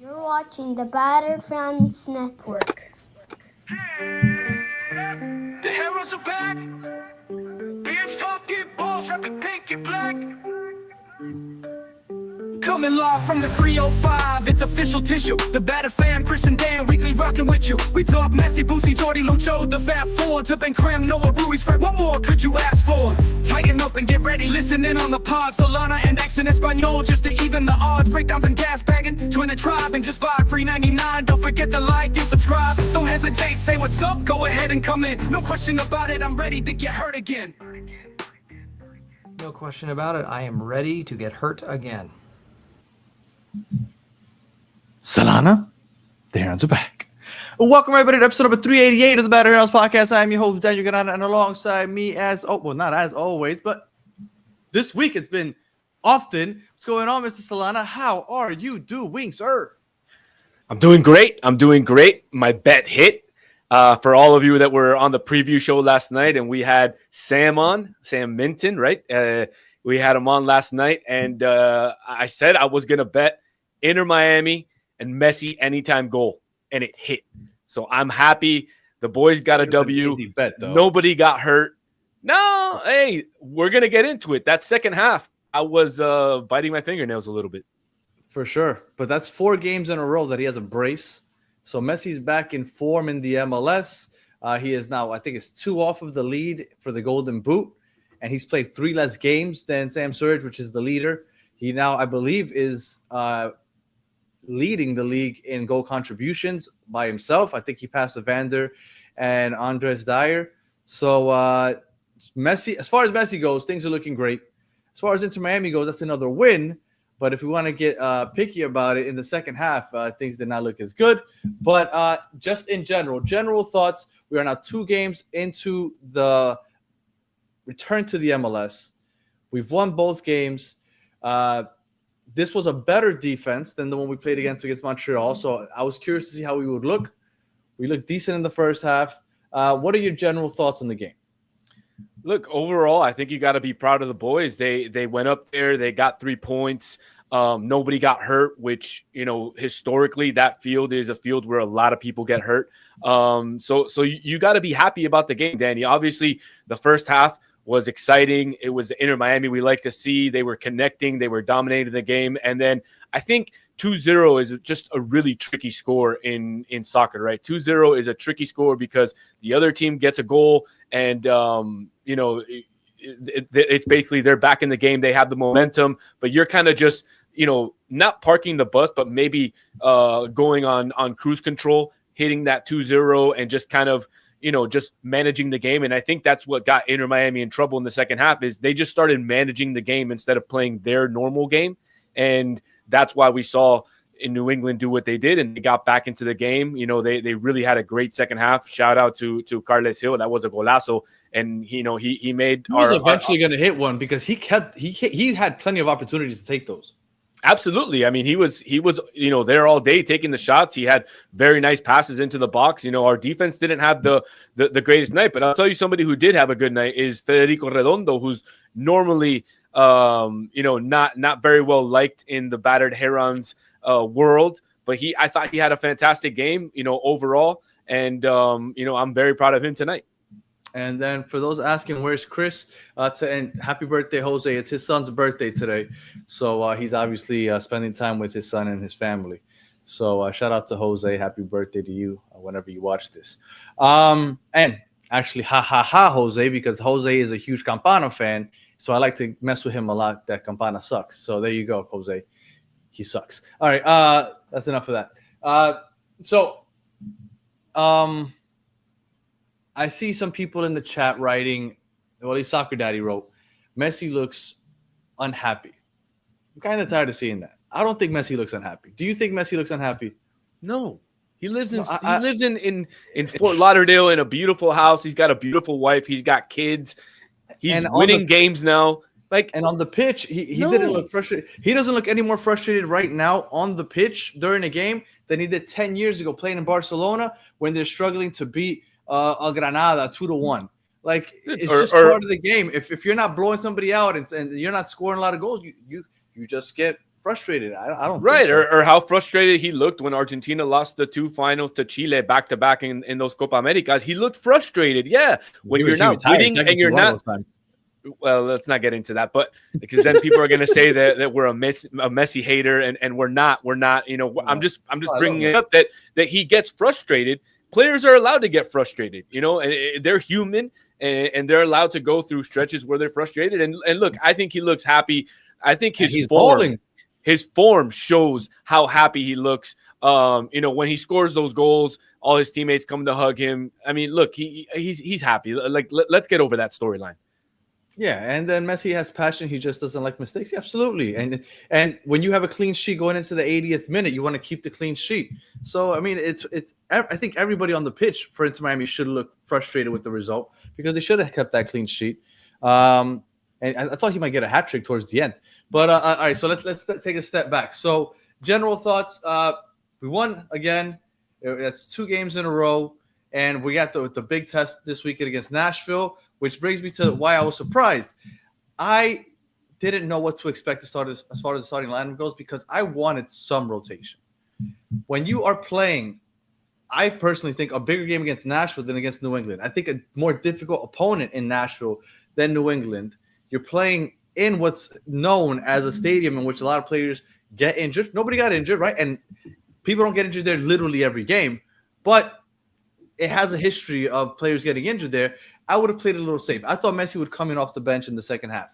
You're watching the Batter Fans Network. The heroes are back. Beards talking balls, rapping pink and black. Coming live from the 305, it's official tissue. The Batter Fan, Chris and Dan, weekly rocking with you. We talk Messi, Boosie, Jordy, Lucho, the Fat Four, to Ben Cram, Noah, Ruiz, Fred. What more could you ask for? Tighten up and get ready, listen in on the pod. Solana and X in Espanol, just to even the odds. Breakdowns and gas bagging, join the tribe and just vibe. $3.99, don't forget to like and subscribe. Don't hesitate, say what's up, go ahead and come in. No question about it, I'm ready to get hurt again. No question about it, I am ready to get hurt again. Solana, the Herons are back. Welcome everybody to episode number 388 of the Batter Herons podcast. I'm your host, Daniel Granada, and alongside me not as always, but this week it's been often. What's going on, Mr. Solana? How are you doing, sir? I'm doing great. My bet hit. For all of you that were on the preview show last night, and we had Sam Minton, right? We had him on last night, and I said I was going to bet Inter Miami and Messi anytime goal, and it hit. So I'm happy. The boys got a W. Easy bet, though. Nobody got hurt. No, hey, we're going to get into it. That second half, I was biting my fingernails a little bit. For sure. But that's 4 games in a row that he has a brace. So Messi's back in form in the MLS. He is now, I think it's 2 off of the lead for the Golden Boot. And he's played 3 less games than Sam Surridge, which is the leader. He now, I believe, is leading the league in goal contributions by himself. I think he passed Evander and Andres Dyer. So Messi, as far as Messi goes, things are looking great. As far as Inter Miami goes, that's another win. But if we want to get picky about it, in the second half, things did not look as good. But just in general thoughts, we are now 2 games into the return to the MLS. We've won both games. This was a better defense than the one we played against Montreal. So I was curious to see how we would look. We looked decent in the first half. What are your general thoughts on the game? Look, overall, I think you got to be proud of the boys. They went up there. They got 3 points. Nobody got hurt, which, historically that field is a field where a lot of people get hurt. So you got to be happy about the game, Danny. Obviously, the first half was exciting. It was the Inter Miami we like to see. They were connecting. They were dominating the game. And then I think 2-0 is just a really tricky score in soccer, right? 2-0 is a tricky score because the other team gets a goal and, it's basically they're back in the game. They have the momentum, but you're kind of just, not parking the bus, but maybe going on cruise control, hitting that 2-0 and just kind of, just managing the game. And I think that's what got Inter Miami in trouble in the second half is they just started managing the game instead of playing their normal game. And that's why we saw in New England do what they did, and they got back into the game. They really had a great second half. Shout out to Carles Hill. That was a golazo. And, he made He was eventually going to hit one because he had plenty of opportunities to take those. Absolutely. I mean, he was, there all day taking the shots. He had very nice passes into the box. Our defense didn't have the greatest night, but I'll tell you somebody who did have a good night is Federico Redondo, who's normally, not very well liked in the battered Herons world, but I thought he had a fantastic game, overall. And, I'm very proud of him tonight. And then for those asking, where's Chris? And happy birthday, Jose. It's his son's birthday today. So he's obviously spending time with his son and his family. So shout out to Jose. Happy birthday to you whenever you watch this. And actually, Jose, because Jose is a huge Campana fan. So I like to mess with him a lot. That Campana sucks. So there you go, Jose. He sucks. All right. That's enough of that. I see some people in the chat writing, well, at least Soccer Daddy wrote, Messi looks unhappy. I'm kind of tired of seeing that. I don't think Messi looks unhappy. Do you think Messi looks unhappy? No. He lives in Fort Lauderdale in a beautiful house. He's got a beautiful wife. He's got kids. He's winning games now. And on the pitch, he didn't look frustrated. He doesn't look any more frustrated right now on the pitch during a game than he did 10 years ago playing in Barcelona when they're struggling to beat Granada 2-1. Like, it's just part of the game. If you're not blowing somebody out and you're not scoring a lot of goals, you just get frustrated. I don't Right, think so. or how frustrated he looked when Argentina lost the 2 finals to Chile back-to-back in those Copa Americas. He looked frustrated. Yeah, when you're not winning and you're not. Well, let's not get into that, but because then people are going to say that we're a Messi hater, and we're not. You know, I'm just bringing it up that he gets frustrated. Players are allowed to get frustrated, you know, and they're human, and they're allowed to go through stretches where they're frustrated. And look, I think he looks happy. I think his form shows how happy he looks. You know, when he scores those goals, all his teammates come to hug him. I mean, look, he's happy. Like, let's get over that storyline. Yeah, and then Messi has passion. He just doesn't like mistakes. Yeah, absolutely. And when you have a clean sheet going into the 80th minute, you want to keep the clean sheet. So I mean, it's. I think everybody on the pitch for Inter Miami should look frustrated with the result because they should have kept that clean sheet. And I thought he might get a hat trick towards the end. But all right, so let's take a step back. So general thoughts. We won again. That's 2 games in a row, and we got the big test this weekend against Nashville. Which brings me to why I was surprised. I didn't know what to expect as far as the starting lineup goes because I wanted some rotation. When you are playing, I personally think a bigger game against Nashville than against New England. I think a more difficult opponent in Nashville than New England. You're playing in what's known as a stadium in which a lot of players get injured. Nobody got injured, right? And people don't get injured there literally every game. But it has a history of players getting injured there. I would have played a little safe. I thought Messi would come in off the bench in the second half.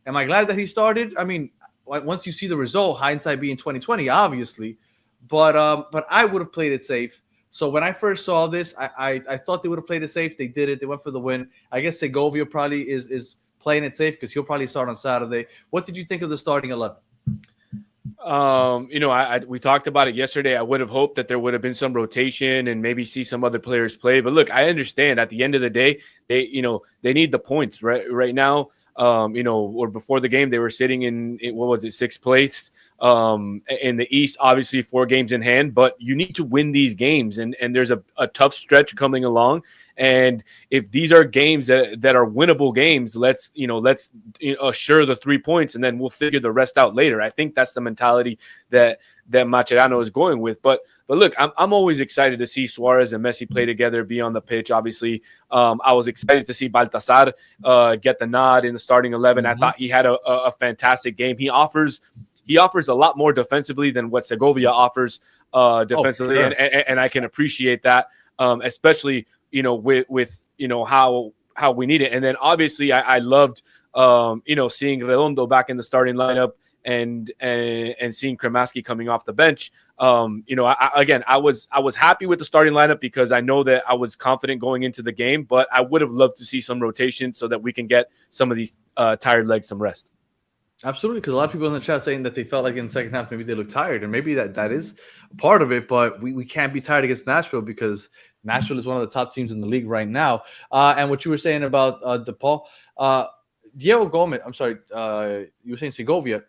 Am I glad that he started? I mean, once you see the result, hindsight being 2020, obviously. But I would have played it safe. So when I first saw this, I thought they would have played it safe. They did it. They went for the win. I guess Segovia probably is playing it safe because he'll probably start on Saturday. What did you think of the starting 11? You know, we talked about it yesterday. I would have hoped that there would have been some rotation and maybe see some other players play. But look, I understand at the end of the day, they need the points right now. You know, or before the game, they were sitting in what was it, 6th place in the East, obviously 4 games in hand, but you need to win these games. And there's a tough stretch coming along. And if these are games that are winnable games, let's assure the 3 points and then we'll figure the rest out later. I think that's the mentality that Mascherano is going with. But look, I'm always excited to see Suarez and Messi play together, be on the pitch. Obviously, I was excited to see Baltazar get the nod in the starting 11. Mm-hmm. I thought he had a fantastic game. He offers a lot more defensively than what Segovia offers defensively, sure. and I can appreciate that, especially with how we need it. And then obviously I loved seeing Redondo back in the starting lineup and seeing Kremaski coming off the bench. I was happy with the starting lineup because I know that I was confident going into the game, but I would have loved to see some rotation so that we can get some of these tired legs some rest. Absolutely, because a lot of people in the chat saying that they felt like in the second half maybe they look tired, and maybe that is part of it, but we can't be tired against Nashville because Nashville is one of the top teams in the league right now. And what you were saying about DePaul, Diego Gomez, I'm sorry, you were saying Segovia.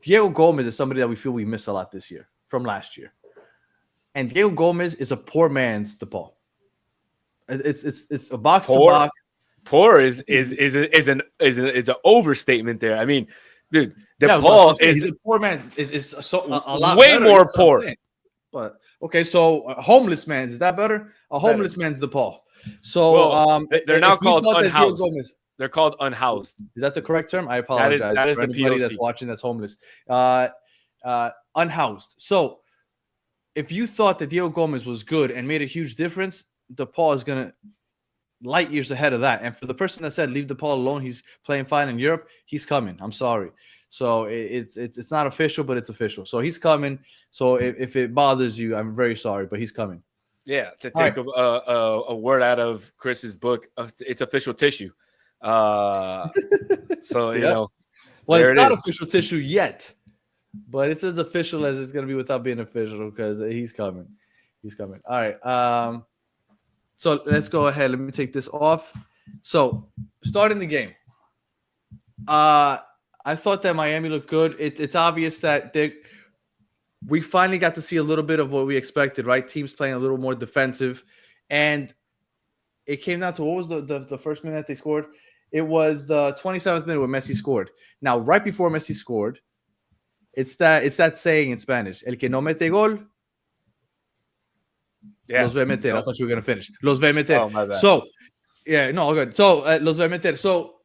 Diego Gomez is somebody that we feel we miss a lot this year from last year. And Diego Gomez is a poor man's DePaul. It's a box to box. Poor is an overstatement there. I mean, dude, DePaul is a poor man. Is a lot way more poor. But okay, so a homeless man, is that better? A homeless man's DePaul. So they're now called unhoused. They're called unhoused. Is that the correct term? I apologize that is for anybody that's watching that's homeless. Unhoused. So if you thought that Diego Gomez was good and made a huge difference, DePaul is gonna light years ahead of that. And for the person that said leave DePaul alone, he's playing fine in Europe, he's coming. I'm sorry. So it's not official, but it's official. So he's coming. So if it bothers you, I'm very sorry, but he's coming. Yeah, to take a word out of Chris's book, it's official tissue. So you know, well, it's not official tissue yet, but it's as official as it's going to be without being official because he's coming. He's coming. All right. So let's go ahead. Let me take this off. So starting the game, I thought that Miami looked good. It's obvious that we finally got to see a little bit of what we expected, right? Teams playing a little more defensive, and it came down to what was the first minute that they scored. It was the 27th minute when Messi scored. Now, right before Messi scored, It's that saying in Spanish. El que no mete gol, los ve meter. I thought you were going to finish. Los ve meter. Oh, my bad. So, yeah, no, all good. So, los ve meter. So,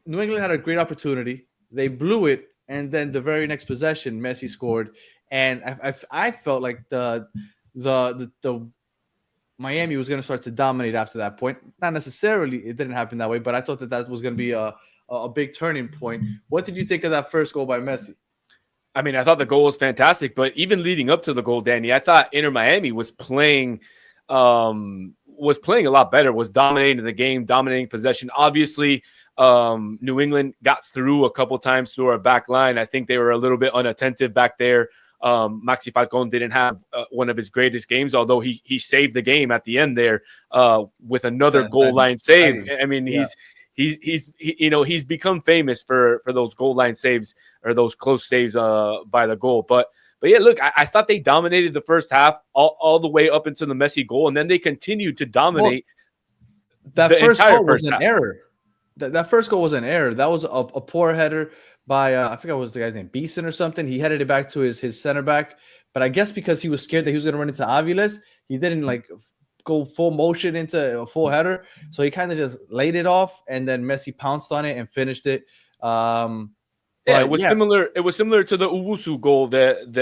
New England had a great opportunity. They blew it. And then the very next possession, Messi scored. And I felt like the Miami was going to start to dominate after that point. Not necessarily. It didn't happen that way. But I thought that was going to be a big turning point. What did you think of that first goal by Messi? I mean, I thought the goal was fantastic, but even leading up to the goal, Danny, I thought Inter Miami was playing a lot better, was dominating the game, dominating possession. Obviously, New England got through a couple times through our back line. I think they were a little bit unattentive back there. Maxi Falcon didn't have one of his greatest games, although he saved the game at the end there with another goal line save. I mean, he's become famous for those goal line saves or those close saves by the goal. But yeah, look, I thought they dominated the first half all the way up into the Messi goal, and then they continued to dominate. Well, that first goal was an error. That first goal was an error. That was a poor header by I forgot what was the guy's name, Beeson or something. He headed it back to his center back, but I guess because he was scared that he was going to run into Aviles, he didn't go full motion into a full header. So he kind of just laid it off, and then Messi pounced on it and finished it. It was similar. It was similar to the Owusu goal that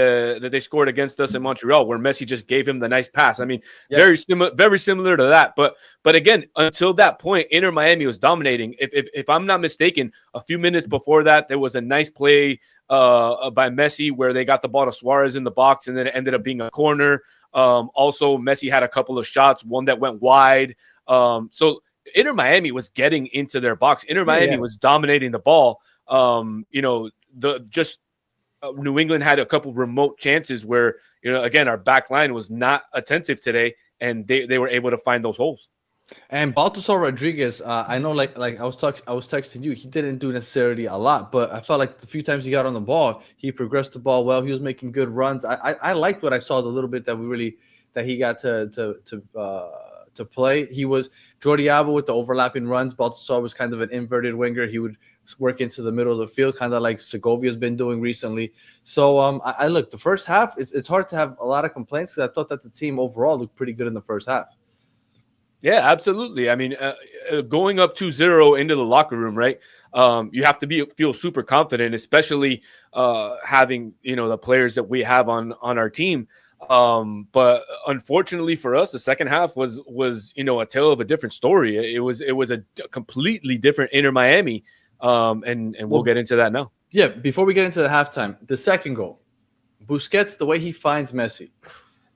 they scored against us in Montreal, where Messi just gave him the nice pass. I mean, very similar to that. But again, until that point, Inter Miami was dominating. If I'm not mistaken, a few minutes before that, there was a nice play by Messi where they got the ball to Suarez in the box, and then it ended up being a corner. Also, Messi had a couple of shots, one that went wide. So Inter Miami was getting into their box. Inter Miami was dominating the ball. New England had a couple remote chances where, again, our back line was not attentive today, and they were able to find those holes. And Baltasar Rodriguez, I know, like I was texting you, he didn't do necessarily a lot, but I felt like the few times he got on the ball, he progressed the ball well. He was making good runs. I liked what I saw, the little bit that he got to play. He was Jordi Alba with the overlapping runs. Baltasar was kind of an inverted winger. He would work into the middle of the field, kind of like Segovia's been doing recently. So I look, the first half, it's hard to have a lot of complaints because I thought that the team overall looked pretty good in the first half. Yeah, absolutely. I mean, going up 2-0 into the locker room, right? You have to feel super confident, especially having the players that we have on our team. But unfortunately for us, the second half was a tale of a different story. It was a completely different Inter Miami, and we'll get into that now. Yeah, before we get into the halftime, the second goal, Busquets, the way he finds Messi,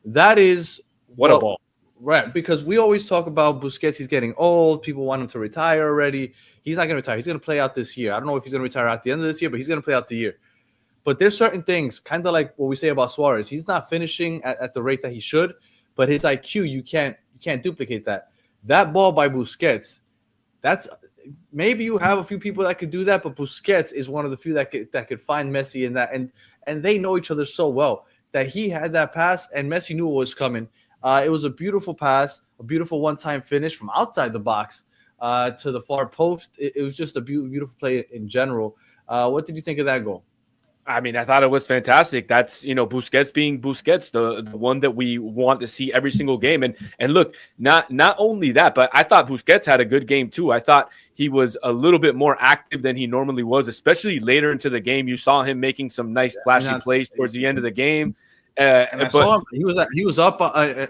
that is what a ball. Right, because we always talk about Busquets. He's getting old. People want him to retire already. He's not going to retire. He's going to play out this year. I don't know if he's going to retire at the end of this year, but he's going to play out the year. But there's certain things, kind of like what we say about Suarez. He's not finishing at the rate that he should, but his IQ, you can't duplicate that. That ball by Busquets, that's maybe you have a few people that could do that, but Busquets is one of the few that could find Messi in that, and they know each other so well that he had that pass, and Messi knew what was coming. It was a beautiful pass, a beautiful one-time finish from outside the box to the far post. It was just a beautiful play in general. What did you think of that goal? I mean, I thought it was fantastic. That's, Busquets being Busquets, the one that we want to see every single game. And look, not only that, but I thought Busquets had a good game too. I thought he was a little bit more active than he normally was, especially later into the game. You saw him making some nice flashy plays towards the end of the game. I saw him. He was up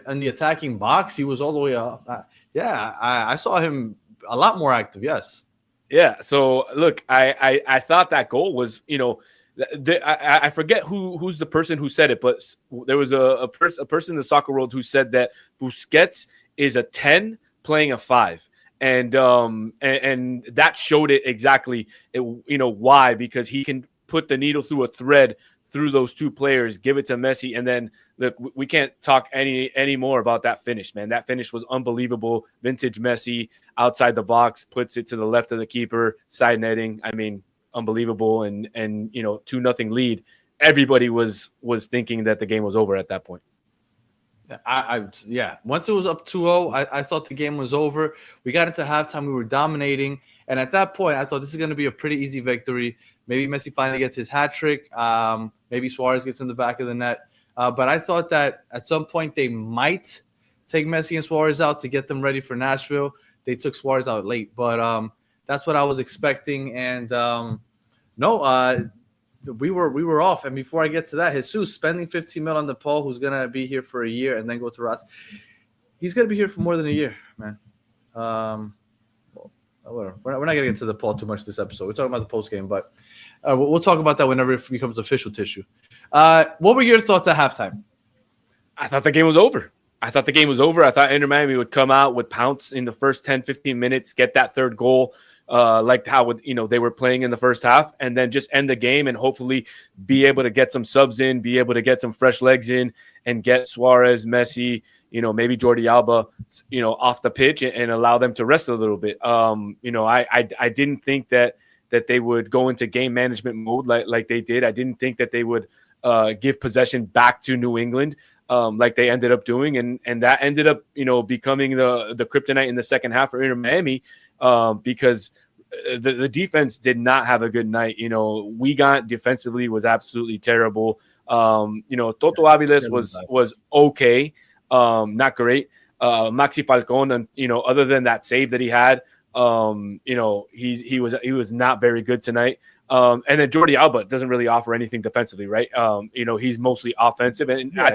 in the attacking box. He was all the way up. I saw him a lot more active. Yes. Yeah. So look, I thought that goal was, I forget who's the person who said it, but there was a person in the soccer world who said that Busquets is a 10 playing a 5. And that showed it exactly, why, because he can put the needle through a thread through those two players, give it to Messi, and then look, we can't talk any more about that finish, man. That finish was unbelievable. Vintage Messi outside the box, puts it to the left of the keeper, side netting. I mean, unbelievable, and 2-0 lead. Everybody was thinking that the game was over at that point. Once it was up 2-0, I thought the game was over. We got into halftime, we were dominating, and at that point, I thought this is going to be a pretty easy victory. Maybe Messi finally gets his hat trick. Maybe Suarez gets in the back of the net. But I thought that at some point they might take Messi and Suarez out to get them ready for Nashville. They took Suarez out late, but that's what I was expecting. And we were off. And before I get to that, Jesus spending 15 mil on DePaul, who's gonna be here for a year and then go to Ross. He's gonna be here for more than a year, man. We're not gonna get into DePaul too much this episode. We're talking about the post game, but we'll talk about that whenever it becomes official tissue. What were your thoughts at halftime? I thought the game was over. I thought Inter Miami would come out, would pounce in the first 10, 15 minutes, get that third goal, like how they were playing in the first half, and then just end the game and hopefully be able to get some subs in, be able to get some fresh legs in, and get Suarez, Messi, maybe Jordi Alba, off the pitch and allow them to rest a little bit. I didn't think that they would go into game management mode like they did. I didn't think that they would give possession back to New England. Like they ended up doing, and that ended up, becoming the kryptonite in the second half for Inter Miami, because the defense did not have a good night. Wigan defensively was absolutely terrible. Toto Aviles was okay, not great. Maxi Falcon, and other than that save that he had, he was not very good tonight. And then Jordi Alba doesn't really offer anything defensively, right? He's mostly offensive, and I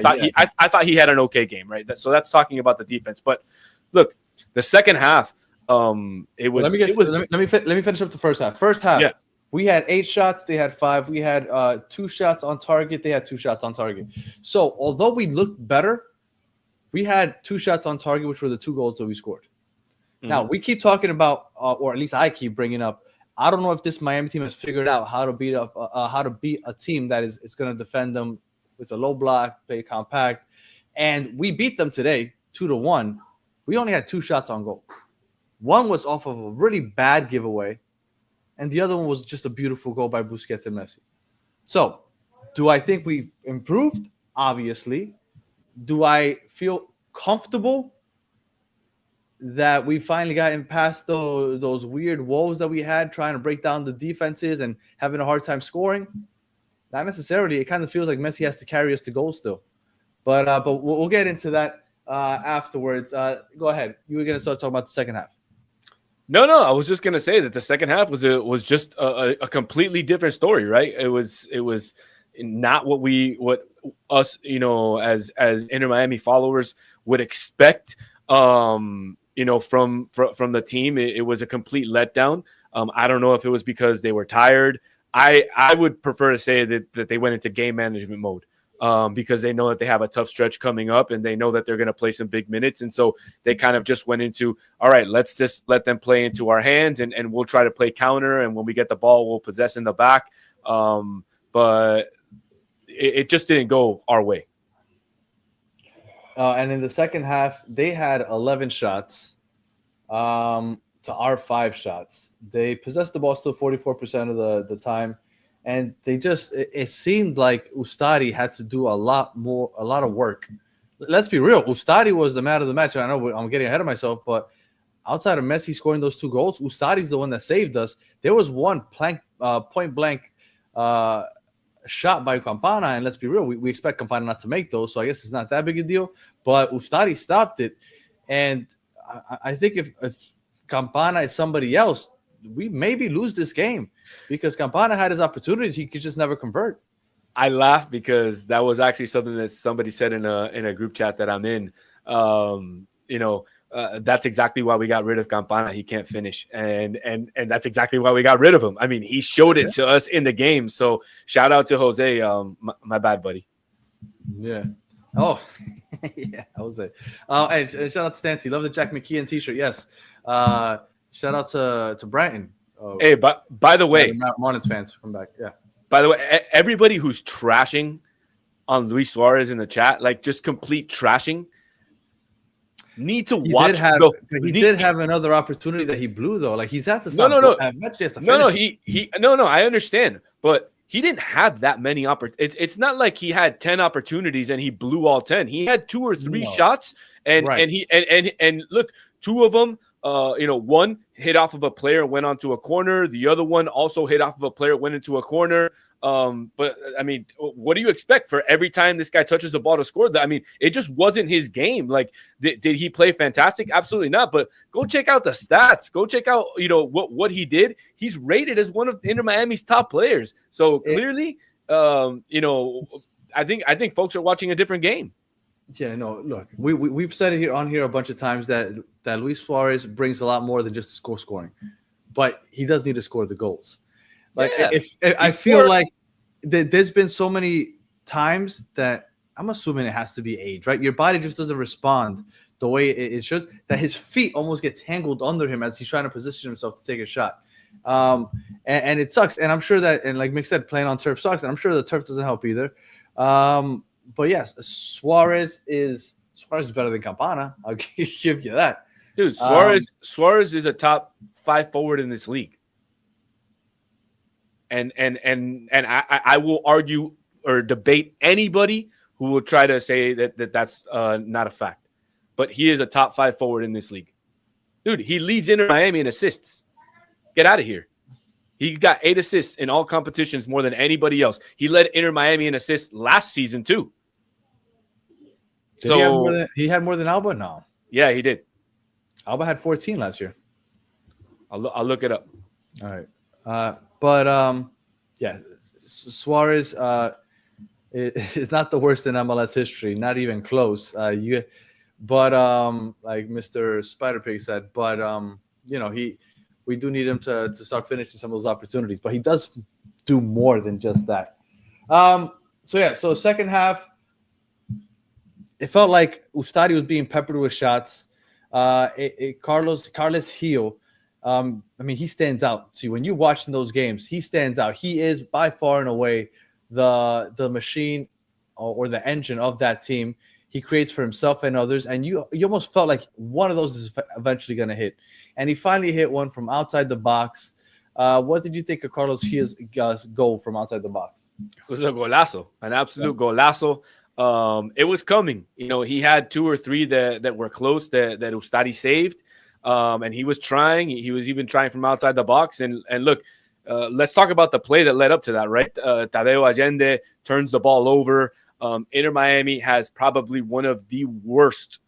thought he had an okay game, right? So that's talking about the defense. But look, the second half, let me finish up the first half. First half, yeah. We had 8 shots, they had 5. We had 2 shots on target, they had 2 shots on target. So although we looked better, we had 2 shots on target, which were the 2 goals that we scored. Mm-hmm. Now we keep talking about, or at least I keep bringing up, I don't know if this Miami team has figured out how to beat a team that is going to defend them with a low block, play compact, and we beat them today 2-1. We only had 2 shots on goal. One was off of a really bad giveaway, and the other one was just a beautiful goal by Busquets and Messi. So, do I think we've improved? Obviously. Do I feel comfortable that we finally gotten past those weird woes that we had trying to break down the defenses and having a hard time scoring? Not necessarily. It kind of feels like Messi has to carry us to goals still. But we'll get into that afterwards. Go ahead. You were going to start talking about the second half. No, I was just going to say that the second half was just a completely different story, right? It was not what us, as Inter Miami followers would expect. From the team. It was a complete letdown. I don't know if it was because they were tired. I would prefer to say that they went into game management mode, because they know that they have a tough stretch coming up and they know that they're going to play some big minutes. And so they kind of just went into, all right, let's just let them play into our hands and we'll try to play counter. And when we get the ball, we'll possess in the back. But it just didn't go our way. And in the second half, they had 11 shots to our 5 shots. They possessed the ball still 44% of the time. And it seemed like Ustari had to do a lot of work. Let's be real. Ustari was the man of the match. I know I'm getting ahead of myself, but outside of Messi scoring those 2 goals, Ustari's the one that saved us. There was one point blank shot by Campana, and let's be real, we expect Campana not to make those, so I guess it's not that big a deal. But Ustari stopped it, and I think if Campana is somebody else, we maybe lose this game because Campana had his opportunities, he could just never convert. I laugh because that was actually something that somebody said in a group chat that I'm in. That's exactly why we got rid of Campana. He can't finish, and that's exactly why we got rid of him. I mean, he showed it to us in the game. So shout out to Jose, my bad buddy. Yeah. Oh, yeah, Jose. Hey, shout out to Stancy. Love the Jack McKeon T-shirt. Yes. Shout out to Brighton. Hey, but by the way, Marlins fans come back. Yeah. By the way, everybody who's trashing on Luis Suarez in the chat, like just complete trashing, need to watch. He did have another opportunity that he blew though. Like he's had to stop. No. I understand, but he didn't have that many opportunities. It's not like he had 10 opportunities and he blew all 10. He had 2 or 3 shots, and right. and look, 2 of them one hit off of a player, went onto a corner. The other one also hit off of a player, went into a corner. But I mean, what do you expect for every time this guy touches the ball to score? I mean, it just wasn't his game. Like, did he play fantastic? Absolutely not. But go check out the stats. Go check out, what he did. He's rated as one of Inter Miami's top players. So clearly, I think folks are watching a different game. Yeah, no, look, we've said it on here a bunch of times that Luis Suarez brings a lot more than just scoring, but he does need to score the goals. Like, if I feel like there's been so many times that I'm assuming it has to be age, right? Your body just doesn't respond the way it should, that his feet almost get tangled under him as he's trying to position himself to take a shot. And it sucks. And I'm sure that, and like Mick said, playing on turf sucks. And I'm sure the turf doesn't help either. But yes, Suarez is better than Campana. I'll give you that. Dude, Suarez is a top 5 forward in this league. And I will argue or debate anybody who will try to say that's not a fact. But he is a top 5 forward in this league. Dude, he leads Inter Miami in assists. Get out of here. He got 8 assists in all competitions, more than anybody else. He led Inter Miami in assists last season too. He had more than Alba? No. Yeah, he did. Alba had 14 last year. I'll look it up. All right. Yeah, Suarez is not the worst in MLS history, not even close. Like Mr. Spider Pig said, we do need him to start finishing some of those opportunities, but he does do more than just that. So second half, it felt like Ustadi was being peppered with shots. Carlos Gil, he stands out. See, when you're watching those games, he stands out. He is by far and away the machine or the engine of that team. He creates for himself and others, and you almost felt like one of those is eventually going to hit. And he finally hit one from outside the box. What did you think of Carlos Gil's goal from outside the box? It was a golazo, an absolute golazo. It was coming. He had 2 or 3 that were close that Ustadi saved. And he was trying. He was even trying from outside the box. And look, let's talk about the play that led up to that, right? Tadeo Allende turns the ball over. Inter Miami has probably one of the worst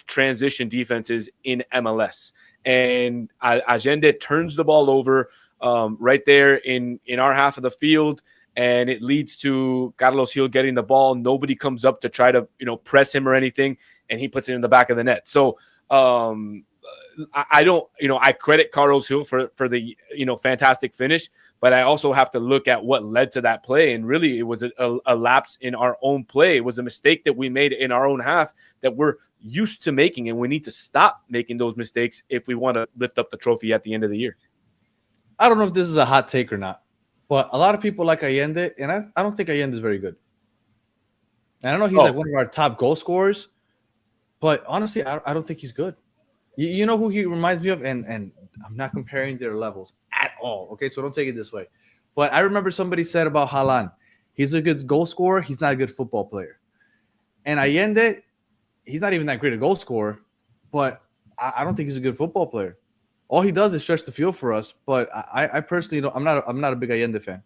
transition defenses in MLS. And Allende turns the ball over right there in our half of the field. And it leads to Carlos Gil getting the ball. Nobody comes up to try to, press him or anything. And he puts it in the back of the net. So, I don't, I credit Carlos Gil for the, fantastic finish, but I also have to look at what led to that play. And really, it was a lapse in our own play. It was a mistake that we made in our own half that we're used to making, and we need to stop making those mistakes if we want to lift up the trophy at the end of the year. I don't know if this is a hot take or not, but a lot of people like Allende, and I don't think Allende is very good. And I know he's like one of our top goal scorers, but honestly, I don't think he's good. You know who he reminds me of? And I'm not comparing their levels at all, okay? So don't take it this way. But I remember somebody said about Halan, he's a good goal scorer. He's not a good football player. And Allende, he's not even that great a goal scorer, but I don't think he's a good football player. All he does is stretch the field for us. But I personally don't. I'm not a big Allende fan.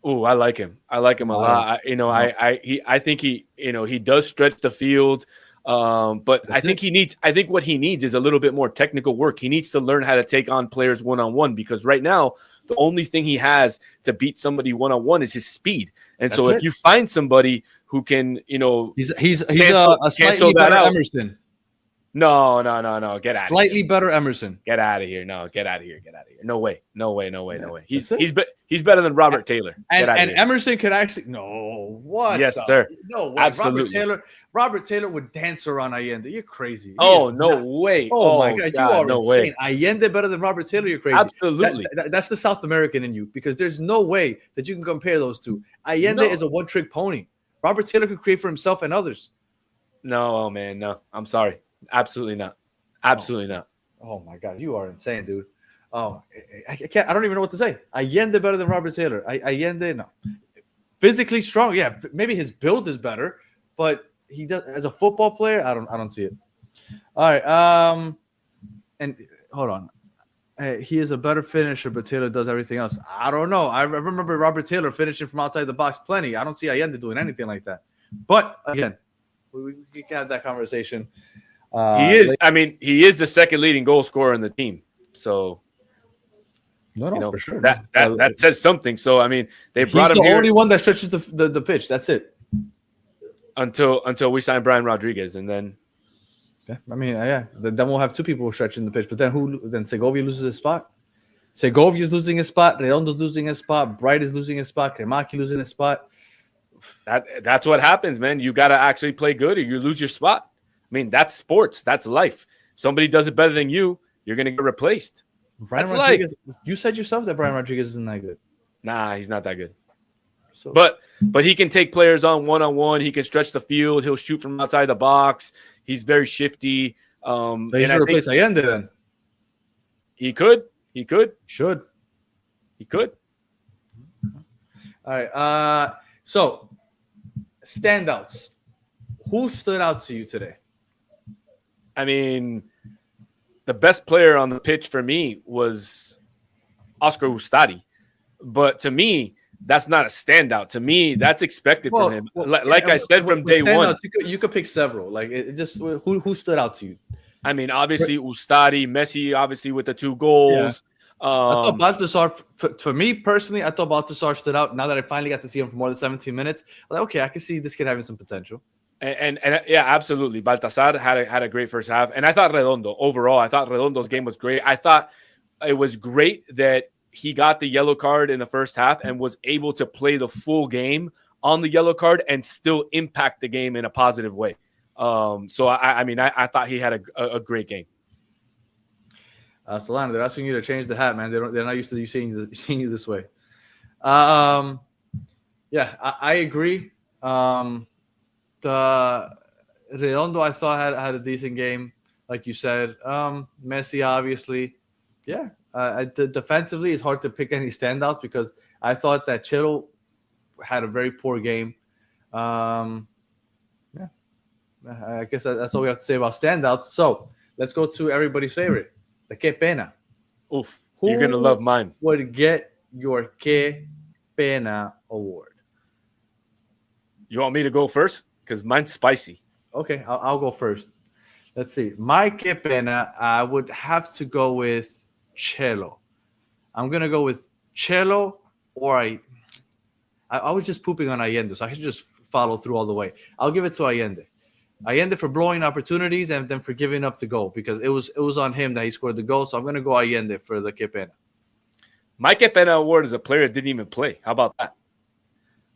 Oh, I like him. I like him a lot. I think he does stretch the field. But I think what he needs is a little bit more technical work. He needs to learn how to take on players one-on-one, because right now the only thing he has to beat somebody one-on-one is his speed. And so if you find somebody who can, he's a slightly better Emerson. No. Get out. Slightly better Emerson. Get out of here. No, get out of here. No way. He's better than Robert Taylor. And Emerson could actually what? Yes, sir. No way. Absolutely. Robert Taylor would dance around Allende. You're crazy. Way. Oh my God, you are no insane. Way. Allende better than Robert Taylor. You're crazy. Absolutely. That's the South American in you, because there's no way that you can compare those two. Allende is a one-trick pony. Robert Taylor could create for himself and others. No, man. No, I'm sorry. Absolutely not. Not. Oh my God, you are insane, dude. Oh, I can't. I don't even know what to say. Allende better than Robert Taylor. Allende, no. Physically strong, yeah. Maybe his build is better, but he does as a football player. I don't see it. All right. and hold on. He is a better finisher, but Taylor does everything else. I don't know. I remember Robert Taylor finishing from outside the box plenty. I don't see Allende doing anything like that. But again, we can have that conversation. He is the second leading goal scorer in the team. So for sure. That says something. So I mean, they brought him here. He's the only one that stretches the pitch. That's it. Until we sign Brian Rodriguez, and then. Yeah, I mean, Then we'll have two people stretching the pitch. But then Then Segovia loses his spot. Segovia's losing his spot. Redondo's losing his spot. Bright is losing his spot. Kremaki losing his spot. That's what happens, man. You got to actually play good, or you lose your spot. I mean, that's sports. That's life. Somebody does it better than you, you're gonna get replaced. Brian that's Rodriguez. life. You said yourself that Brian Rodriguez isn't that good. Nah, he's not that good. So, but he can take players on one-on-one. He can stretch the field. He'll shoot from outside the box. He's very shifty. So he should replace Allende then. He could. Should. He could. All right. So standouts. Who stood out to you today? I mean, the best player on the pitch for me was Oscar Ustadi. But to me, that's not a standout. To me, that's expected from him. I said from day one. You could pick several. Like it just who stood out to you? I mean, obviously Ustadi, Messi, obviously with the 2 goals. Yeah. I thought Baltasar, for me personally, I thought Baltasar stood out. Now that I finally got to see him for more than 17 minutes, I'm like, okay, I can see this kid having some potential. And yeah, absolutely. Baltasar had a great first half. And I thought Redondo's game was great. I thought it was great that he got the yellow card in the first half and was able to play the full game on the yellow card and still impact the game in a positive way. So I thought he had a great game. Solana, they're asking you to change the hat, man. They're not used to you seeing you this way. I agree. The Redondo, I thought had a decent game, like you said. Messi, obviously, yeah. Defensively, it's hard to pick any standouts because I thought that Chelo had a very poor game. I guess that's all we have to say about standouts. So let's go to everybody's favorite, the Que Pena. Oof, you're going to love mine. Would get your Que Pena award? You want me to go first? Because mine's spicy. Okay, I'll go first. Let's see. My Que Pena, I would have to go with Chelo. I'm going to go with Chelo, or I was just pooping on Allende, so I should just follow through all the way. I'll give it to Allende. Allende for blowing opportunities and then for giving up the goal because it was on him that he scored the goal. So I'm going to go Allende for the Que Pena. My Que Pena award is a player that didn't even play. How about that?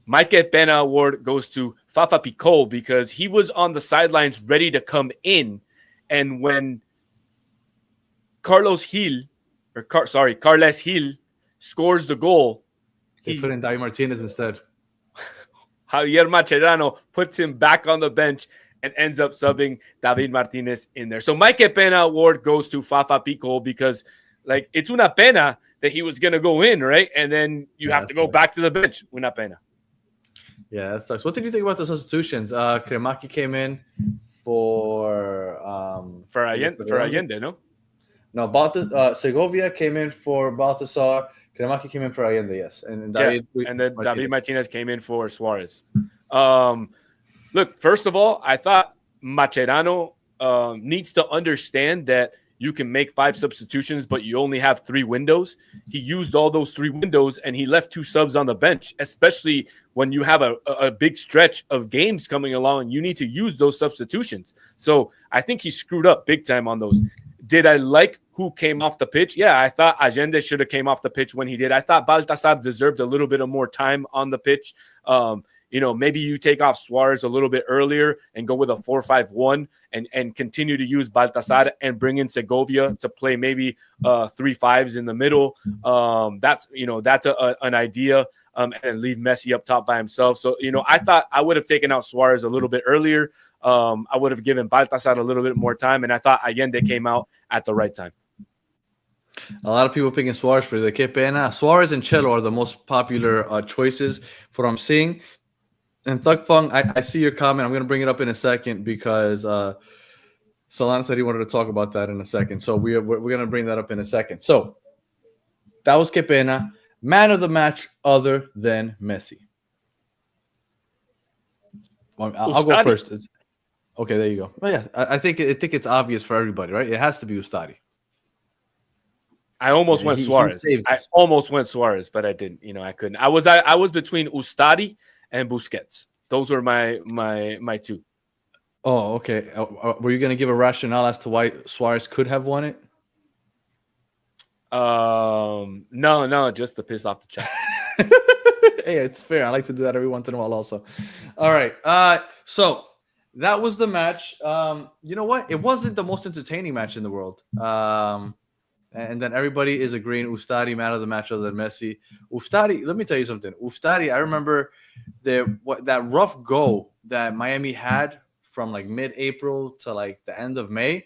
My Que Pena award goes to Fafa Picol because he was on the sidelines ready to come in. And when Carles Gil scores the goal, he put in David Martinez instead. Javier Mascherano puts him back on the bench and ends up subbing David Martinez in there. So my Que Pena award goes to Fafa Picol because, like, it's una pena that he was going to go in, right? And then you have to go back to the bench. Una pena. Yeah, that sucks. What did you think about the substitutions? Kremaki came in for Allende, no? No, Segovia came in for Baltasar. Kremaki came in for Allende, yes. And then David Martinez came in for Suarez. Look, first of all, I thought Mascherano needs to understand that you can make 5 substitutions, but you only have 3 windows. He used all those 3 windows, and he left 2 subs on the bench, especially when you have a big stretch of games coming along. You need to use those substitutions. So I think he screwed up big time on those. Did I like who came off the pitch? Yeah, I thought Allende should have came off the pitch when he did. I thought Baltasar deserved a little bit of more time on the pitch. Maybe you take off Suarez a little bit earlier and go with a 4-5-1 and continue to use Baltasar and bring in Segovia to play maybe 3-5s in the middle. That's an idea. And leave Messi up top by himself. So, I thought I would have taken out Suarez a little bit earlier. I would have given Baltasar a little bit more time, and I thought Allende came out at the right time. A lot of people picking Suarez for the Que Pena. Suarez and Chelo are the most popular choices for what I'm seeing. And Thug Fung, I see your comment. I'm going to bring it up in a second because Solana said he wanted to talk about that in a second. So we're going to bring that up in a second. So that was Que Pena. Man of the match other than Messi. Well, I'll go first. Okay, there you go. Oh, yeah, I think it's obvious for everybody, right? It has to be Ustadi. I almost went Suarez. I almost went Suarez, but I didn't. I couldn't. I was between Ustadi and Busquets. Those were my two. Oh, okay. Were you going to give a rationale as to why Suarez could have won it? No, just to piss off the chat. Hey, it's fair. I like to do that every once in a while also. All right. So that was the match. You know what? It wasn't the most entertaining match in the world. And then everybody is agreeing Ustadi man of the match other than Messi. Ustadi, let me tell you something. Ustadi, I remember that rough go that Miami had from like mid-April to like the end of May.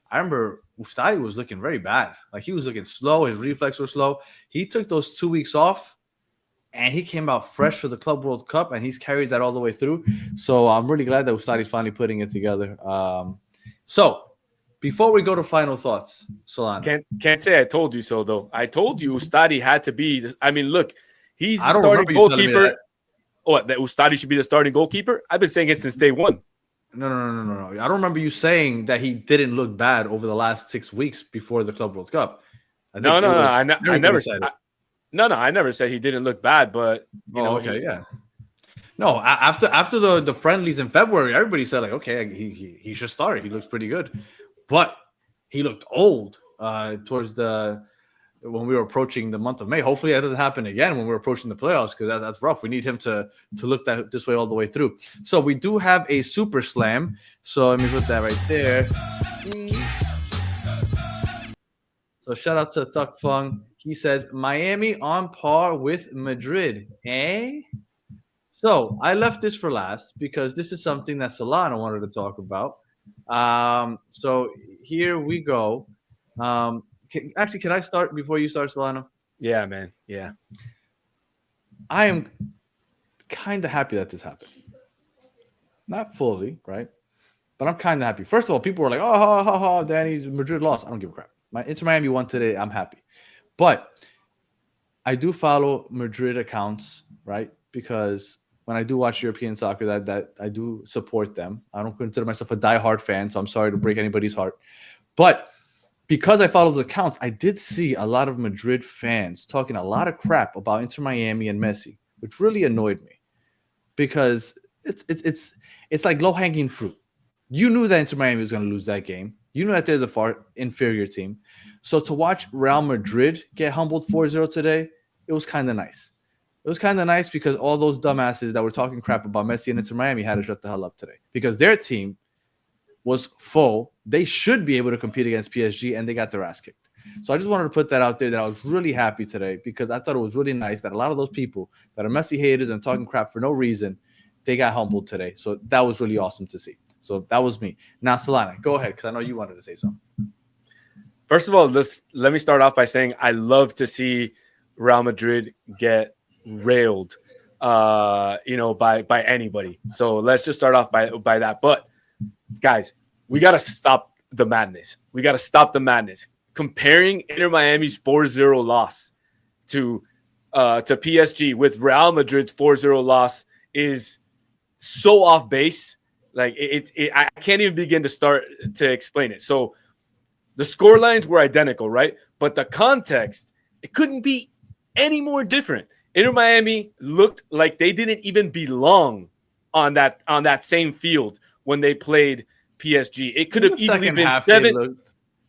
I remember Ustadi was looking very bad. Like he was looking slow. His reflexes were slow. He took those 2 weeks off and he came out fresh for the Club World Cup and he's carried that all the way through. So I'm really glad that Ustadi's finally putting it together. So before we go to final thoughts, Solana. Can't say I told you so, though. I told you Ustadi had to be. I mean, look, he's the starting goalkeeper. What, that Ustadi should be the starting goalkeeper? I've been saying it since day one. No. I don't remember you saying that he didn't look bad over the last 6 weeks before the Club World Cup. I never said it. I never said he didn't look bad, but yeah. No, after the friendlies in February, everybody said like, okay, he should start. He looks pretty good, but he looked old towards when we were approaching the month of May. Hopefully that doesn't happen again when we're approaching the playoffs, because that's rough. We need him to look this way all the way through. So we do have a super slam. So let me put that right there. So shout out to Tuck Fung. He says Miami on par with Madrid. So I left this for last because this is something that Solana wanted to talk about. So here we go. Actually, can I start before you start, Solano? Yeah, man. Yeah. I am kind of happy that this happened. Not fully, right? But I'm kind of happy. First of all, people were like, oh, Danny, Madrid lost. I don't give a crap. Inter Miami won today. I'm happy. But I do follow Madrid accounts, right? Because when I do watch European soccer, that I do support them. I don't consider myself a diehard fan, so I'm sorry to break anybody's heart. But because I follow the accounts, I did see a lot of Madrid fans talking a lot of crap about Inter Miami and Messi, which really annoyed me because it's like low-hanging fruit. You knew that Inter Miami was going to lose that game. You knew that they're the far inferior team. So to watch Real Madrid get humbled 4-0 today, it was kind of nice. It was kind of nice because all those dumbasses that were talking crap about Messi and Inter Miami had to shut the hell up today because their team was full. They should be able to compete against PSG, and they got their ass kicked. So I just wanted to put that out there that I was really happy today because I thought it was really nice that a lot of those people that are Messi haters and talking crap for no reason, they got humbled today. So that was really awesome to see. So that was me. Now, Solana, go ahead because I know you wanted to say something. First of all, let me start off by saying I love to see Real Madrid get railed, by anybody. So let's just start off by that. But guys, we got to stop the madness. Comparing Inter Miami's 4-0 loss to PSG with Real Madrid's 4-0 loss is so off base. Like I can't even begin to explain it. So the score lines were identical, right? But the context, it couldn't be any more different. Inter Miami looked like they didn't even belong on that same field when they played PSG. It could have easily been 7.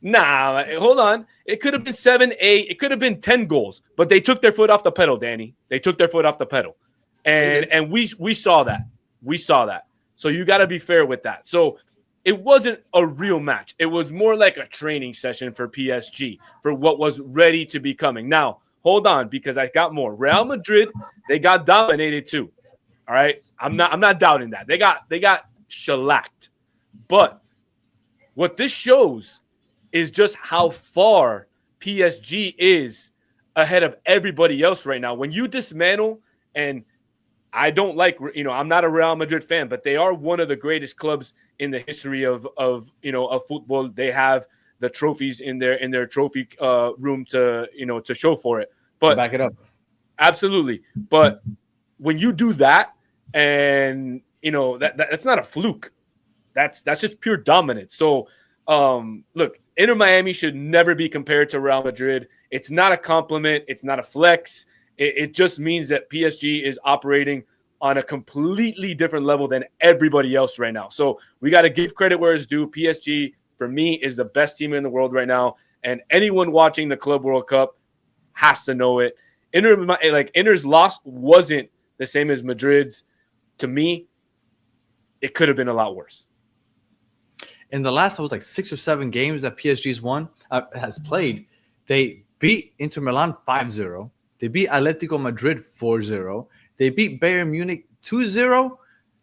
Nah, hold on. It could have been 7, 8. It could have been 10 goals. But they took their foot off the pedal, Danny. They took their foot off the pedal. And we saw that. We saw that. So you got to be fair with that. So it wasn't a real match. It was more like a training session for PSG for what was ready to be coming. Now, hold on, because I got more. Real Madrid, they got dominated too. All right? I'm not doubting that. They got shellacked. But what this shows is just how far PSG is ahead of everybody else right now. When you dismantle, and I don't like, I'm not a Real Madrid fan, but they are one of the greatest clubs in the history of football. They have the trophies in their trophy room to show for it. But back it up. Absolutely. But when you do that, and that's not a fluke. That's just pure dominance. So look, Inter Miami should never be compared to Real Madrid. It's not a compliment. It's not a flex. It just means that PSG is operating on a completely different level than everybody else right now. So we got to give credit where it's due. PSG, for me, is the best team in the world right now. And anyone watching the Club World Cup has to know it. Inter's loss wasn't the same as Madrid's. To me, it could have been a lot worse. In the last, 6 or 7 games that PSG's has played, they beat Inter Milan 5-0. They beat Atletico Madrid 4-0. They beat Bayern Munich 2-0,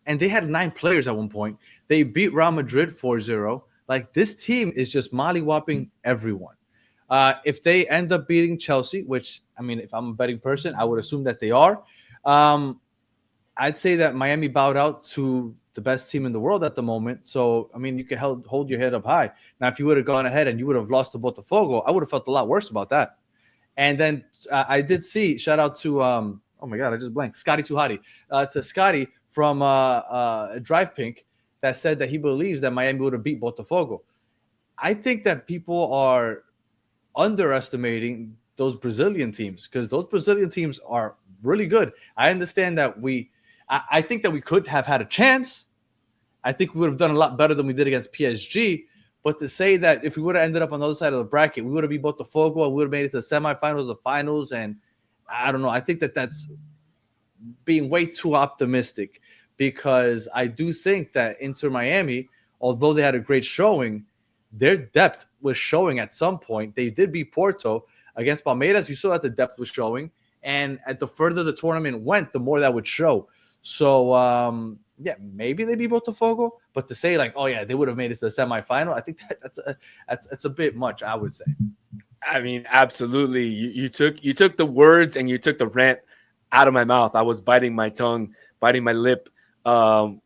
and they had 9 players at one point. They beat Real Madrid 4-0. Like, this team is just mollywhopping everyone. If they end up beating Chelsea, which, I mean, if I'm a betting person, I would assume that they are, I'd say that Miami bowed out to the best team in the world at the moment. So, I mean, you can hold your head up high. Now, if you would have gone ahead and you would have lost to Botafogo, I would have felt a lot worse about that. And then I did see, shout out to, oh my God, I just blanked, Scotty Tuhati, to Scotty from Drive Pink, that said that he believes that Miami would have beat Botafogo. I think that people are underestimating those Brazilian teams, because those Brazilian teams are really good. I understand that I think that we could have had a chance. I think we would have done a lot better than we did against PSG. But to say that if we would have ended up on the other side of the bracket, we would have beat Botafogo, we would have made it to the semifinals, the finals, and I don't know. I think that that's being way too optimistic, because I do think that Inter Miami, although they had a great showing, their depth was showing at some point. They did beat Porto against Palmeiras. You saw that the depth was showing. And at the further the tournament went, the more that would show. So, yeah, maybe they beat Botafogo, but to say like, oh yeah, they would have made it to the semifinal, I think that's a bit much, I would say. I mean, absolutely. You took the words and you took the rant out of my mouth. I was biting my tongue, biting my lip,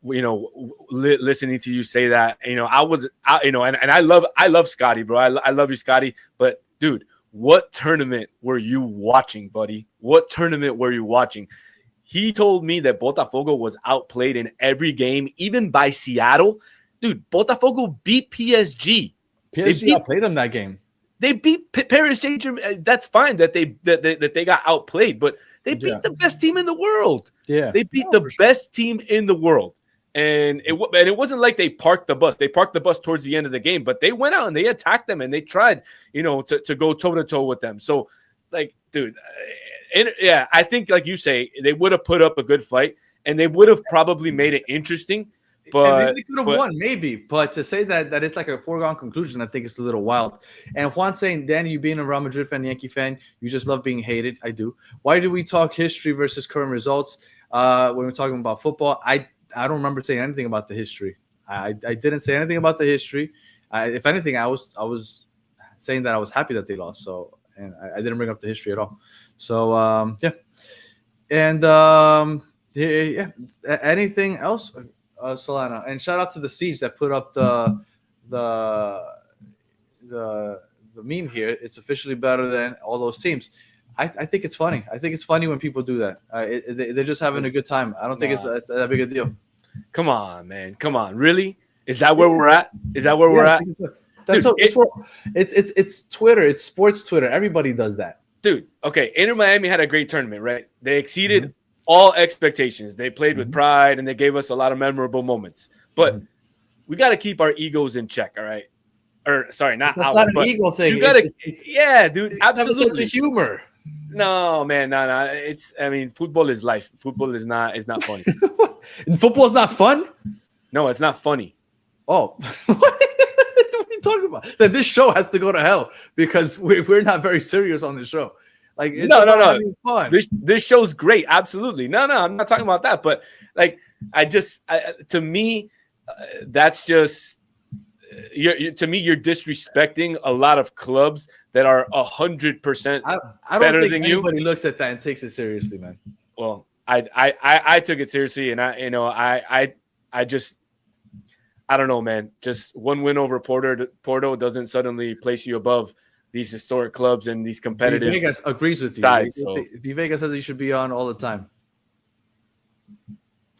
listening to you say that. And I love Scotty, bro. I love you, Scotty. But dude, what tournament were you watching, buddy? What tournament were you watching? He told me that Botafogo was outplayed in every game, even by Seattle. Dude, Botafogo beat PSG. PSG outplayed them that game. They beat Paris Saint-Germain. That's fine that they got outplayed, but they beat the best team in the world. Yeah, they beat the best team in the world, and it wasn't like they parked the bus. They parked the bus towards the end of the game, but they went out and they attacked them and they tried, to go toe to toe with them. So, like, dude. Yeah, I think, like you say, they would have put up a good fight, and they would have probably made it interesting. But they could have won, maybe. But to say that it's like a foregone conclusion, I think it's a little wild. And Juan saying, Danny, you being a Real Madrid fan, Yankee fan, you just love being hated. I do. Why do we talk history versus current results when we're talking about football? I don't remember saying anything about the history. I didn't say anything about the history. If anything, I was saying that I was happy that they lost. So, and I didn't bring up the history at all. So, yeah. And, yeah. Anything else, Solana? And shout out to the Siege that put up the meme here. It's officially better than all those teams. I think it's funny. I think it's funny when people do that. They're just having a good time. I don't think it's that big a deal. Come on, man. Come on. Really? Is that where we're at? Is that where we're at? It's Twitter. It's sports Twitter. Everybody does that. Dude, okay, Inter Miami had a great tournament, right? They exceeded all expectations. They played with pride, and they gave us a lot of memorable moments. But we got to keep our egos in check, all right? Or, sorry, not That's not an ego thing. You gotta, yeah, dude, absolutely. It's a humor. No, man, no. Football is life. Football is not funny. And football is not fun? No, it's not funny. Oh, what are you talking about? That this show has to go to hell because we're not very serious on this show. Like, it's no. Fun. This show's great. Absolutely. No, I'm not talking about that. But like, to me, that's just to me, you're disrespecting a lot of clubs that are 100% I don't better think than you. Anybody looks at that and takes it seriously, man. Well, I took it seriously, and I don't know, man. Just one win over Porto doesn't suddenly place you above these historic clubs and these competitive. Vegas agrees with you. Sides, so. Vegas says you should be on all the time.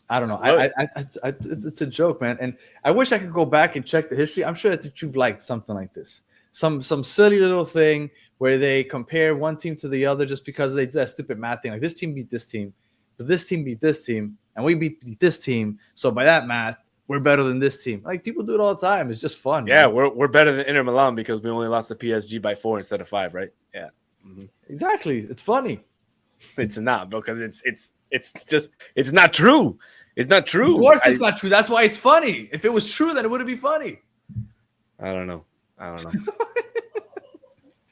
I don't know. It's a joke, man. And I wish I could go back and check the history. I'm sure that you've liked something like this. Some silly little thing where they compare one team to the other just because they did that stupid math thing. Like this team beat this team, but this team beat this team, and we beat this team. So by that math, we're better than this team. Like people do it all the time. It's just fun. Yeah, man. we're better than Inter Milan because we only lost to PSG by 4 instead of 5, right? Yeah. Mm-hmm. Exactly. It's funny. It's not because it's not true. It's not true. Of course it's not true. That's why it's funny. If it was true, then it wouldn't be funny. I don't know. I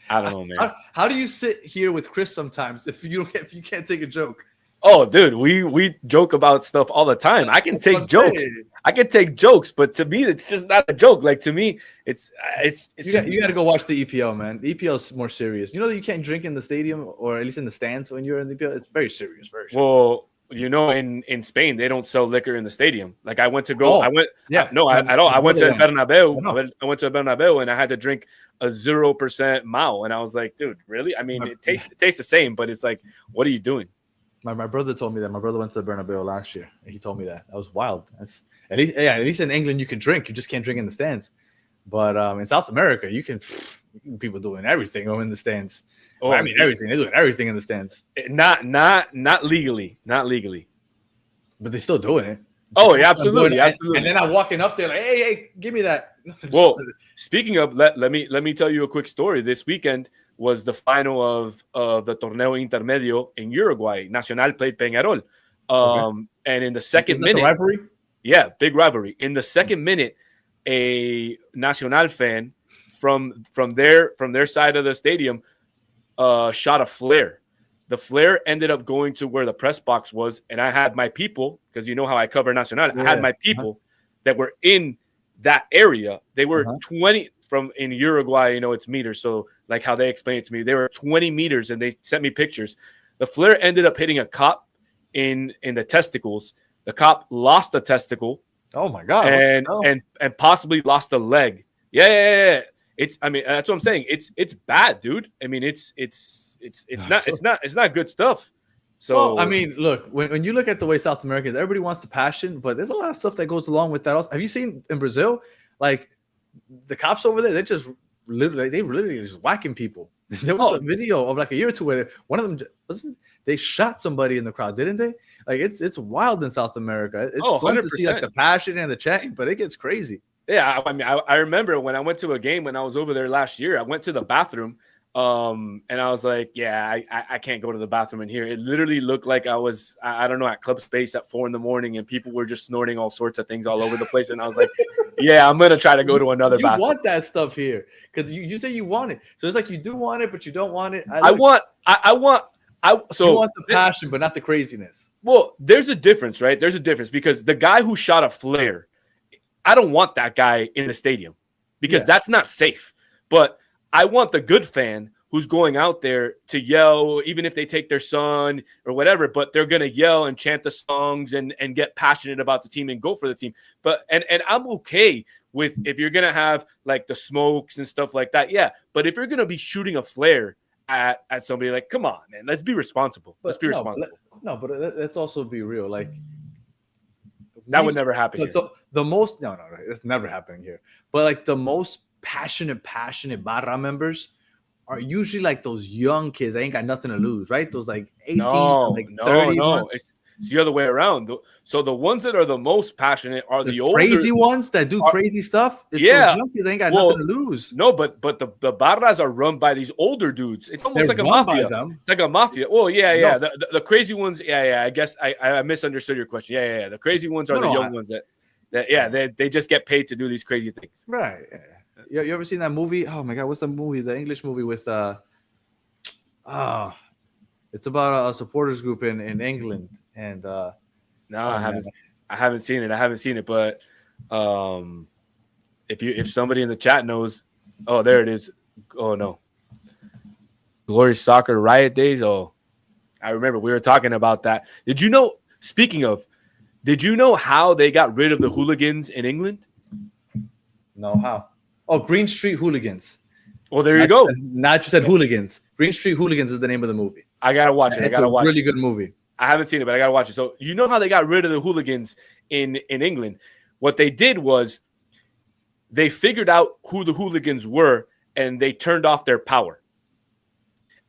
don't know, man. How do you sit here with Chris sometimes if you can't take a joke? Oh, dude, we joke about stuff all the time. I can take jokes. I can take jokes, but to me, it's just not a joke. Like to me, it's you got to go watch the EPL, man. The EPL is more serious. You know that you can't drink in the stadium or at least in the stands when you're in the EPL. It's very serious. Very serious. Well, you know, in Spain they don't sell liquor in the stadium. Like I went to go. I went to Bernabeu. I went to Bernabeu and I had to drink a 0% Mao, and I was like, dude, really? I mean, it tastes the same, but it's like, what are you doing? My brother told me that. My brother went to the Bernabeu last year. He told me that. That was wild. At least in England you can drink. You just can't drink in the stands. But in South America, you can people doing everything in the stands. Oh, I mean everything. They're doing everything in the stands. Not legally. Not legally. But they're still doing it. Oh, yeah, absolutely. Absolutely. And then I'm walking up there like, hey, give me that. Well, speaking of, let me tell you a quick story. This weekend was the final of the Torneo Intermedio in Uruguay. Nacional played Peñarol. And in the second minute, the rivalry? Yeah, big rivalry. In the second minute, a Nacional fan from their side of the stadium shot a flare. The flare ended up going to where the press box was, and I had my people, because you know how I cover Nacional. Yeah. I had my people that were in that area. They were 20 from in Uruguay, you know, it's meters. So like how they explained it to me, they were 20 meters and they sent me pictures. The flare ended up hitting a cop in the testicles. The cop lost a testicle. Oh my God. And possibly lost a leg. Yeah. It's, I mean, that's what I'm saying. It's bad, dude. I mean, it's not good stuff. So well, I mean, look, when you look at the way South America is, everybody wants the passion, but there's a lot of stuff that goes along with that also. Have you seen in Brazil, like the cops over there, they literally just whacking people. There was a video of like a year or two where one of them they shot somebody in the crowd, didn't they? Like it's wild in South America. It's fun 100%. To see like the passion and the chatting, but it gets crazy. Yeah, I mean, I remember when I went to a game when I was over there last year. I went to the bathroom. And I was like, yeah, I can't go to the bathroom in here. It literally looked like I was, I don't know, at Club Space at 4 a.m. and people were just snorting all sorts of things all over the place. And I was like, yeah, I'm going to try to go to another bathroom. You want that stuff here because you say you want it. So it's like you do want it, but you don't want it. So you want the passion, but not the craziness. Well, there's a difference, right? There's a difference because the guy who shot a flare, I don't want that guy in the stadium because that's not safe. But I want the good fan who's going out there to yell, even if they take their son or whatever, but they're going to yell and chant the songs and get passionate about the team and go for the team. But and I'm okay with if you're going to have like the smokes and stuff like that. Yeah. But if you're going to be shooting a flare at somebody, like, come on, man, let's be responsible. Let's be responsible. But let's also be real. Like that would never happen. The most, no, it's never happening here. But like the most passionate barra members are usually like those young kids. They ain't got nothing to lose, right? Those like 18, like 30. No. It's the other way around. So the ones that are the most passionate are the older, crazy ones that do crazy stuff. It's those young kids, they ain't got nothing to lose. No, but the barras are run by these older dudes. It's almost like a mafia. It's like a mafia. Well, yeah. No. The crazy ones, I guess I misunderstood your question. Yeah. The crazy ones are the young ones that they just get paid to do these crazy things. Right. Yeah. You ever seen that movie? Oh my God, what's the movie? The English movie with it's about a supporters group in England. And no, I haven't seen it. But if somebody in the chat knows, there it is. Oh no, Glorious Soccer Riot Days. Oh, I remember we were talking about that. Did you know, speaking of, did you know how they got rid of the hooligans in England? No, how? Oh, Green Street Hooligans. Well, there you go. Not you said hooligans. Green Street Hooligans is the name of the movie. I got to watch it. It's a really good movie. I haven't seen it, but I got to watch it. So you know how they got rid of the hooligans in England? What they did was they figured out who the hooligans were, and they turned off their power.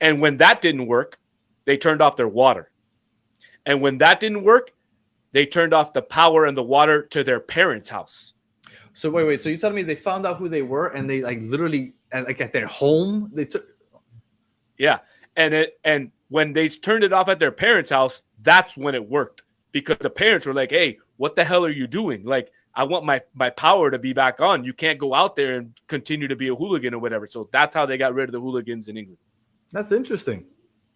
And when that didn't work, they turned off their water. And when that didn't work, they turned off the power and the water to their parents' house. So wait. So you telling me they found out who they were, and they like literally like at their home they took? Yeah, and when they turned it off at their parents' house, that's when it worked, because the parents were like, "Hey, what the hell are you doing? Like, I want my power to be back on. You can't go out there and continue to be a hooligan or whatever." So that's how they got rid of the hooligans in England. That's interesting.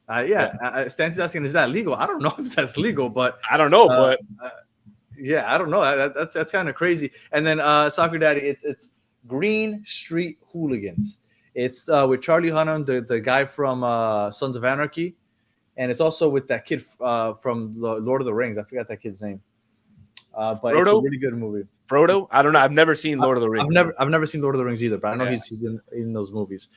Stancy's asking, is that legal? I don't know if that's legal, but I don't know, but yeah, I don't know. That's kind of crazy. And then Soccer Daddy, it's Green Street Hooligans. It's with Charlie Hunnam, the guy from Sons of Anarchy, and it's also with that kid from Lord of the Rings. I forgot that kid's name. But Frodo? It's a really good movie. Frodo? I don't know. I've never seen Lord of the Rings. I've never seen Lord of the Rings either, but I know he's in those movies.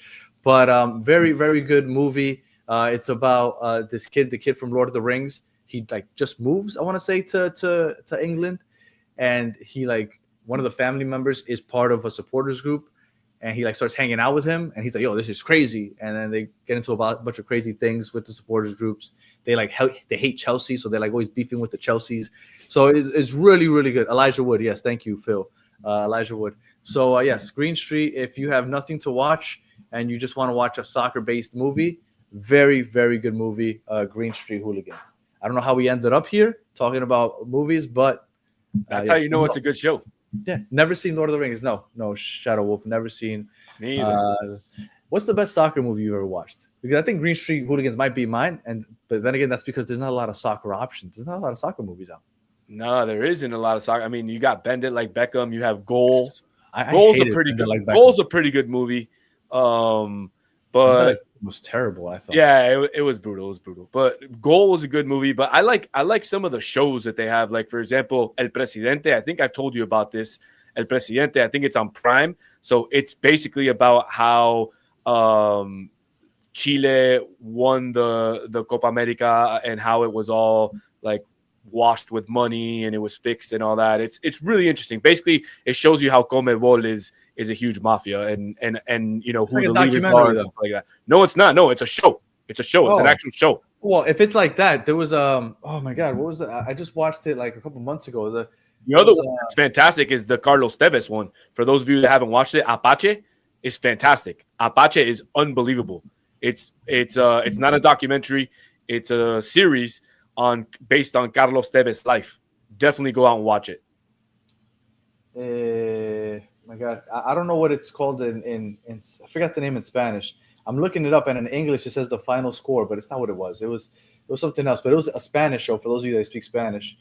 But very, very good movie. It's about this kid, the kid from Lord of the Rings. He like just moves, I want to say, to England, and he like one of the family members is part of a supporters group, and he like starts hanging out with him, and he's like, "Yo, this is crazy." And then they get into a bunch of crazy things with the supporters groups. They like they hate Chelsea, so they're like always beefing with the Chelseas. So it's really, really good. Elijah Wood, yes, thank you, Phil. Elijah Wood. So yes, Green Street. If you have nothing to watch and you just want to watch a soccer-based movie, very, very good movie. Green Street Hooligans. I don't know how we ended up here talking about movies, but that's how you know it's a good show. Yeah, never seen Lord of the Rings. No, Shadow Wolf, never seen. Me either. What's the best soccer movie you've ever watched? Because I think Green Street Hooligans might be mine, but then again, that's because there's not a lot of soccer options. There's not a lot of soccer movies out. No, there isn't a lot of soccer. I mean, you got Bend It Like Beckham. You have Goal. Goal's a pretty good. Goal's a pretty good movie. But it was terrible. I thought. Yeah, it was brutal. It was brutal. But Goal was a good movie. But I like some of the shows that they have. Like, for example, El Presidente. I think I've told you about this. El Presidente. I think it's on Prime. So it's basically about how Chile won the Copa America and how it was all like washed with money and it was fixed and all that. It's really interesting. Basically, it shows you how Conmebol is a huge mafia and you know, it's who like the leaders are and stuff like that. No, it's not. No, it's a show. It's a show. It's an actual show. Well, if it's like that, there was oh my god, what was that? I just watched it like a couple months ago. The other one that's fantastic is the Carlos Tevez one. For those of you that haven't watched it, Apache is fantastic. Apache is unbelievable. It's not a documentary. It's a series based on Carlos Tevez's life. Definitely go out and watch it. My God, I don't know what it's called in I forgot the name in Spanish. I'm looking it up, and in English it says the final score, but it's not what it was. It was something else, but it was a Spanish show for those of you that speak Spanish,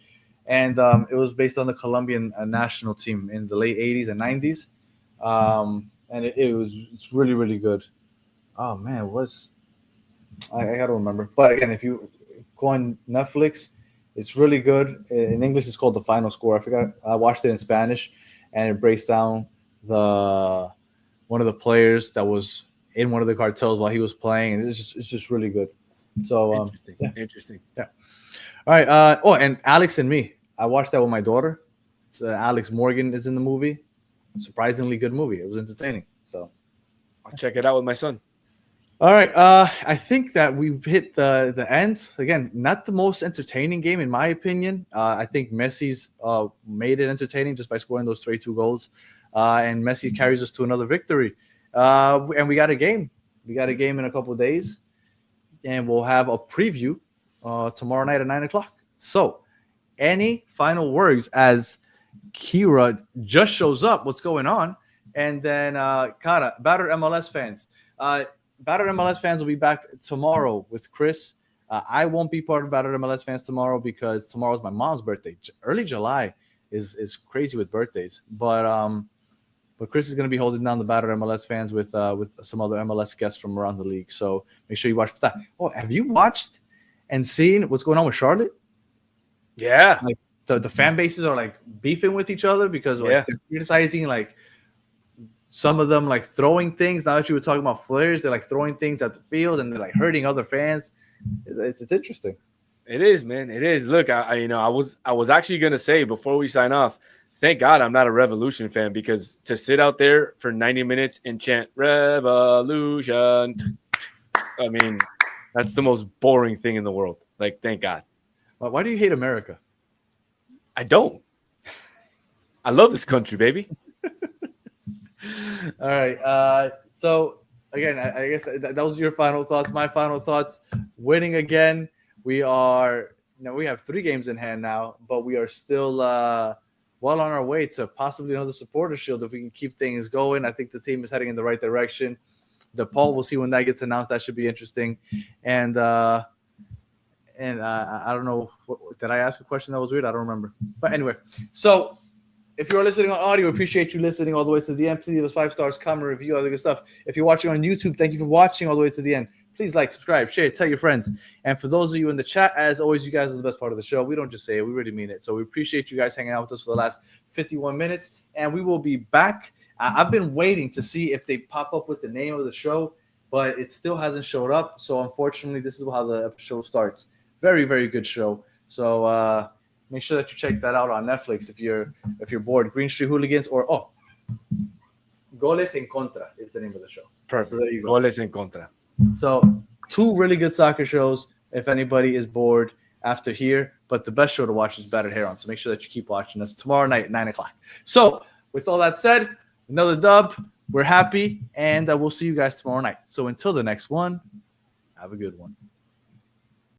and it was based on the Colombian national team in the late 80s and 90s, and it's really, really good. Oh man, I gotta remember. But again, if you go on Netflix, it's really good. In English, it's called The Final Score. I forgot. I watched it in Spanish, and it breaks down one of the players that was in one of the cartels while he was playing, and it's just really good. So interesting. Yeah. All right. And Alex and Me. I watched that with my daughter. So Alex Morgan is in the movie. Surprisingly good movie. It was entertaining. So I'll check it out with my son. All right. I think that we've hit the end. Again, not the most entertaining game, in my opinion. I think Messi's made it entertaining just by scoring those 32 goals. And Messi carries us to another victory. And we got a game. We got a game in a couple of days. And we'll have a preview tomorrow night at 9 o'clock. So, any final words as Kira just shows up? What's going on? And then, Kara, Battered MLS fans. Battered MLS fans will be back tomorrow with Chris. I won't be part of Battered MLS fans tomorrow because tomorrow's my mom's birthday. Early July is crazy with birthdays. But Chris is going to be holding down the Battered MLS fans with some other MLS guests from around the league. So make sure you watch for that. Oh, have you watched and seeing what's going on with Charlotte. Yeah. Like the fan bases are like beefing with each other because like they're criticizing like some of them like throwing things. Now that you were talking about flares, they're like throwing things at the field and they're like hurting other fans. It's interesting. It is, man. It is. Look, I was actually gonna say before we sign off, thank God I'm not a Revolution fan, because to sit out there for 90 minutes and chant Revolution, I mean, that's the most boring thing in the world. Like, thank God. Why do you hate America? I don't. I love this country, baby. All right. So again, I guess that was your final thoughts. My final thoughts: winning again. We are, we have 3 games in hand now, but we are still well on our way to possibly another supporter shield if we can keep things going. I think the team is heading in the right direction. The poll, we'll see when that gets announced. That should be interesting. And I don't know. Did I ask a question that was weird? I don't remember. But anyway, so if you're listening on audio, appreciate you listening all the way to the end. Please leave us 5 stars, comment, review, other good stuff. If you're watching on YouTube, thank you for watching all the way to the end. Please like, subscribe, share, tell your friends. And for those of you in the chat, as always, you guys are the best part of the show. We don't just say it, we really mean it. So we appreciate you guys hanging out with us for the last 51 minutes. And we will be back. I've been waiting to see if they pop up with the name of the show, but it still hasn't showed up. So unfortunately, this is how the show starts. Very, very good show. So make sure that you check that out on Netflix if you're bored. Green Street Hooligans or Goles en Contra is the name of the show. Perfect. So there you go. Goles en contra. So 2 really good soccer shows if anybody is bored after here. But the best show to watch is Battered Hair On. So make sure that you keep watching us tomorrow night at 9 o'clock. So with all that said, another dub. We're happy. And we'll see you guys tomorrow night. So until the next one, have a good one.